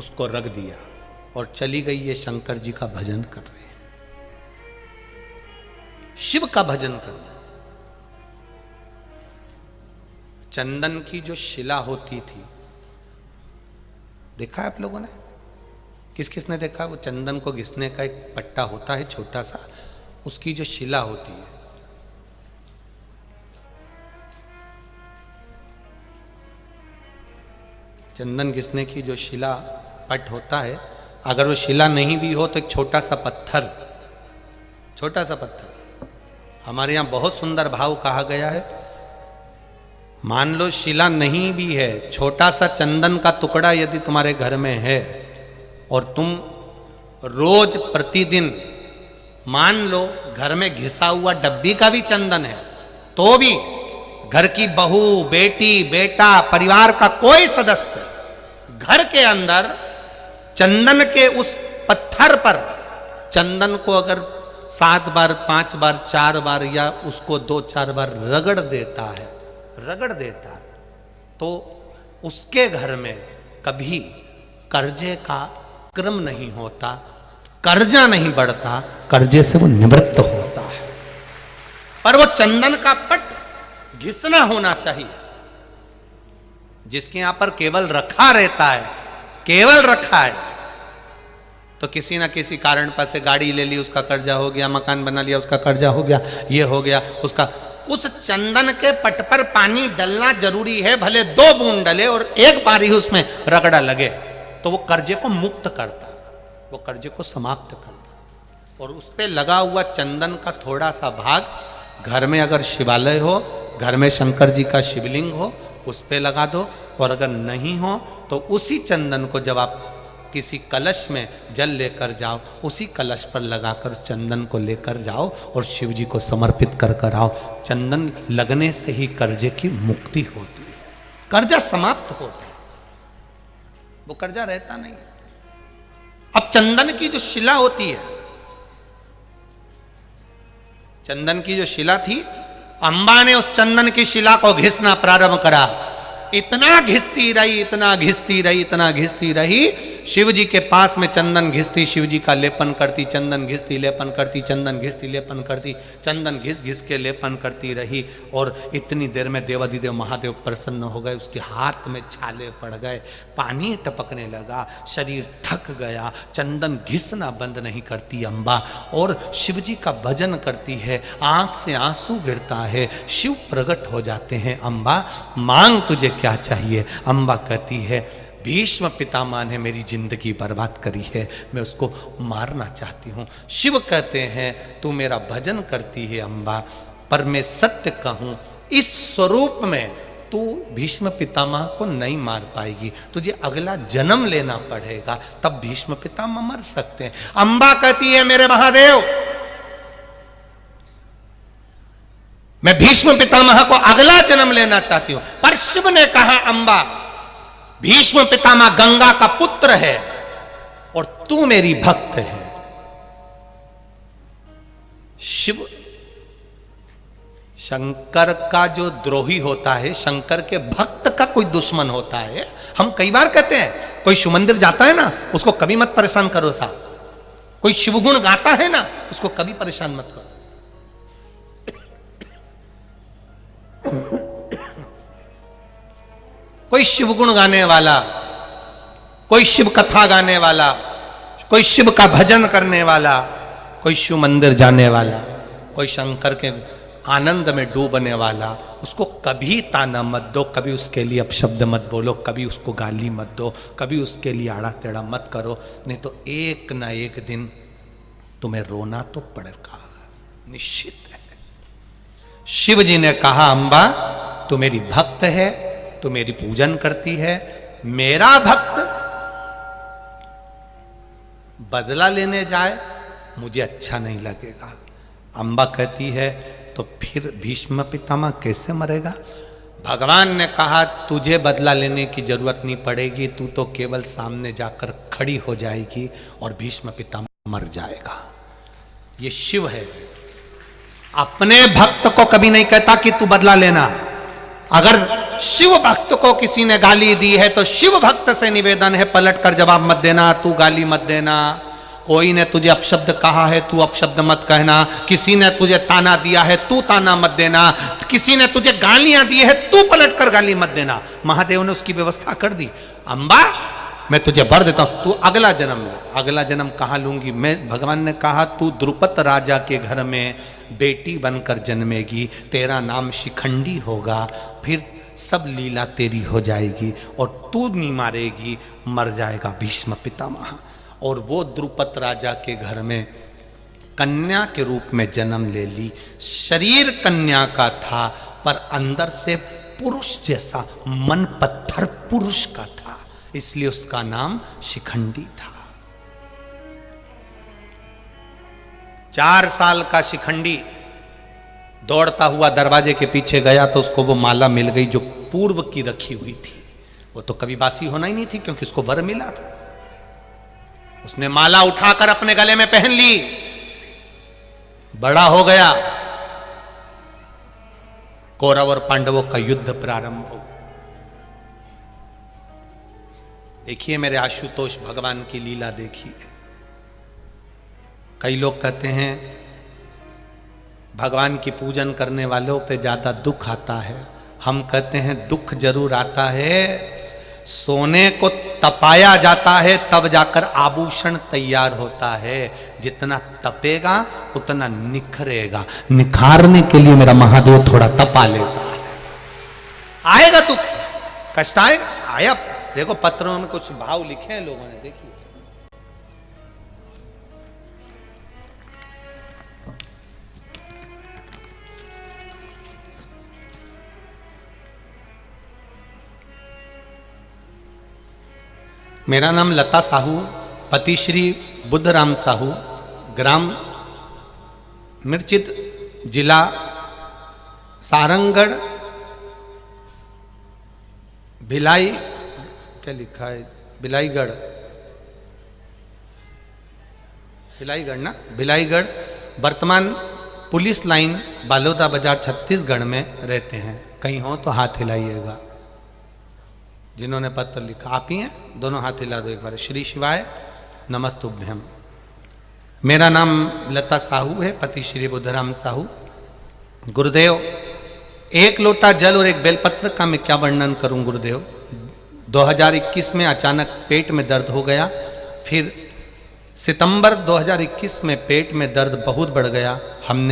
उसको रख दिया और चली गई ये शंकर जी का भजन कर रहे हैं, शिव का भजन कर रहे हैं। चंदन की जो शिला होती थी, देखा है आप लोगों ने? किस किस ने देखा? वो चंदन को घिसने का एक पट्टा होता है छोटा सा, उसकी जो शिला होती है, चंदन घिसने की जो शिला पट होता है, अगर वो शिला नहीं भी हो तो एक छोटा सा पत्थर, छोटा सा पत्थर। हमारे यहां बहुत सुंदर भाव कहा गया है, मान लो शिला नहीं भी है, छोटा सा चंदन का टुकड़ा यदि तुम्हारे घर में है और तुम रोज प्रतिदिन, मान लो घर में घिसा हुआ डब्बी का भी चंदन है, तो भी घर की बहू, बेटी, बेटा, परिवार का कोई सदस्य घर के अंदर चंदन के उस पत्थर पर चंदन को अगर 7 बार, 5 बार, 4 बार या उसको 2-4 बार रगड़ देता है, तो उसके घर में कभी कर्जे का क्रम नहीं होता, कर्जा नहीं बढ़ता, कर्जे से वो निवृत्त होता है। पर वो चंदन का पट घिसना होना चाहिए। जिसके यहां पर केवल रखा रहता है, केवल रखा है, तो किसी ना किसी कारण पर से गाड़ी ले ली, उसका कर्जा हो गया, मकान बना लिया, उसका कर्जा हो गया, ये हो गया, उसका। उस चंदन के पट पर पानी डलना जरूरी है, भले 2 बूंद डले और एक बार ही उसमें रगड़ा लगे, तो वो कर्जे को मुक्त करता, वो कर्जे को समाप्त करता। और उस पे लगा हुआ चंदन का थोड़ा सा भाग घर में अगर शिवालय हो, घर में शंकर जी का शिवलिंग हो, उस पे लगा दो। और अगर नहीं हो तो उसी चंदन को जब आप किसी कलश में जल लेकर जाओ, उसी कलश पर लगाकर चंदन को लेकर जाओ और शिव जी को समर्पित कर कर आओ। चंदन लगने से ही कर्जे की मुक्ति होती है, कर्जा समाप्त होता है, वो कर्जा रहता नहीं। अब चंदन की जो शिला होती है, चंदन की जो शिला थी, अंबा ने उस चंदन की शिला को घिसना प्रारंभ करा। इतना घिसती रही, इतना घिसती रही, इतना घिसती रही, शिव जी के पास में चंदन घिसती, शिव जी का लेपन करती, चंदन घिसती, लेपन करती, चंदन घिसती, लेपन करती, चंदन घिस घिस के लेपन करती रही। और इतनी देर में देवाधिदेव महादेव प्रसन्न हो गए, उसके हाथ में छाले पड़ गए, पानी टपकने लगा, शरीर थक गया, चंदन घिसना बंद नहीं करती अंबा, और शिव जी का भजन करती है, आंख से आंसू गिरता है, शिव प्रकट हो जाते हैं। अंबा मांग तुझे क्या चाहिए? अंबा कहती है, भीष्म पितामह ने मेरी जिंदगी बर्बाद करी है, मैं उसको मारना चाहती हूँ। शिव कहते हैं, तू मेरा भजन करती है अंबा, पर मैं सत्य कहूँ, इस स्वरूप में तू भीष्म पितामह को नहीं मार पाएगी, तुझे अगला जन्म लेना पड़ेगा, तब भीष्म पितामह मर सकते हैं। अंबा कहती है, मेरे महादेव, मैं भीष्म पितामह को अगला जन्म लेना चाहती हूं। पर शिव ने कहा, अंबा, भीष्म पितामह गंगा का पुत्र है और तू मेरी भक्त है। शिव शंकर का जो द्रोही होता है, शंकर के भक्त का कोई दुश्मन होता है। हम कई बार कहते हैं, कोई शिव मंदिर जाता है ना, उसको कभी मत परेशान करो साहब। कोई शिवगुण गाता है ना, उसको कभी परेशान मत करो। कोई शिवगुण गाने वाला, कोई शिव कथा गाने वाला, कोई शिव का भजन करने वाला, कोई शिव मंदिर जाने वाला, कोई शंकर के आनंद में डूबने वाला, उसको कभी ताना मत दो, कभी उसके लिए अपशब्द मत बोलो, कभी उसको गाली मत दो, कभी उसके लिए आड़ा टेढ़ा मत करो, नहीं तो एक ना एक दिन तुम्हें रोना तो पड़ेगा, निश्चित है। शिव जी ने कहा, अंबा, तू मेरी भक्त है, तू मेरी पूजन करती है, मेरा भक्त बदला लेने जाए मुझे अच्छा नहीं लगेगा। अंबा कहती है, तो फिर भीष्म पितामह कैसे मरेगा? भगवान ने कहा, तुझे बदला लेने की जरूरत नहीं पड़ेगी, तू तो केवल सामने जाकर खड़ी हो जाएगी और भीष्म पितामह मर जाएगा। ये शिव है, अपने भक्त को कभी नहीं कहता कि तू बदला लेना। अगर शिव भक्त को किसी ने गाली दी है तो शिव भक्त से निवेदन है पलट कर जवाब मत देना, तू गाली मत देना। कोई ने तुझे अपशब्द कहा है, तू अपशब्द मत कहना। किसी ने तुझे ताना दिया है, तू ताना मत देना। किसी ने तुझे गालियां दी है, तू पलट कर गाली मत देना। महादेव ने उसकी व्यवस्था कर दी। अंबा मैं तुझे वर देता हूं, तू अगला जन्म ले। अगला जन्म कहां लूंगी मैं? भगवान ने कहा तू द्रुपद राजा के घर में बेटी बनकर जन्मेगी, तेरा नाम शिखंडी होगा, फिर सब लीला तेरी हो जाएगी और तू नहीं मारेगी, मर जाएगा भीष्म पितामह। और वो द्रुपद राजा के घर में कन्या के रूप में जन्म ले ली। शरीर कन्या का था पर अंदर से पुरुष जैसा, मन पत्थर पुरुष का था, इसलिए उसका नाम शिखंडी था। 4 साल का शिखंडी दौड़ता हुआ दरवाजे के पीछे गया तो उसको वो माला मिल गई जो पूर्व की रखी हुई थी। वो तो कभी बासी होना ही नहीं थी क्योंकि उसको वर मिला था। उसने माला उठाकर अपने गले में पहन ली, बड़ा हो गया। कौरव और पांडवों का युद्ध प्रारंभ हो। देखिए मेरे आशुतोष भगवान की लीला देखिए। कई लोग कहते हैं भगवान की पूजन करने वालों पे ज्यादा दुख आता है। हम कहते हैं दुख जरूर आता है, सोने को तपाया जाता है तब जाकर आभूषण तैयार होता है। जितना तपेगा उतना निखरेगा। निखारने के लिए मेरा महादेव थोड़ा तपा लेता है। आएगा दुख, कष्ट आएगा। आया, देखो पत्रों में कुछ भाव लिखे हैं लोगों ने, देखिए। मेरा नाम लता साहू, पति श्री बुद्धराम साहू, ग्राम मिर्चित, जिला सारंगढ़, भिलाई, क्या लिखा है, भिलाईगढ़, भिलाईगढ़ ना, भिलाईगढ़। वर्तमान पुलिस लाइन बालोदा बाजार छत्तीसगढ़ में रहते हैं। कहीं हो तो हाथ हिलाइएगा। जिन्होंने पत्र लिखा आप ही हैं, दोनों हाथ हिला दो एक बार। श्री शिवाय नमस्तुभ्यम। मेरा नाम लता साहू है, पति श्री बुद्धराम साहू। गुरुदेव, 1 लोटा जल और 1 बेलपत्र का मैं क्या वर्णन करूं गुरुदेव। 2021 में अचानक पेट में दर्द हो गया, फिर सितंबर 2021 में पेट में दर्द बहुत बढ़ गया। हमने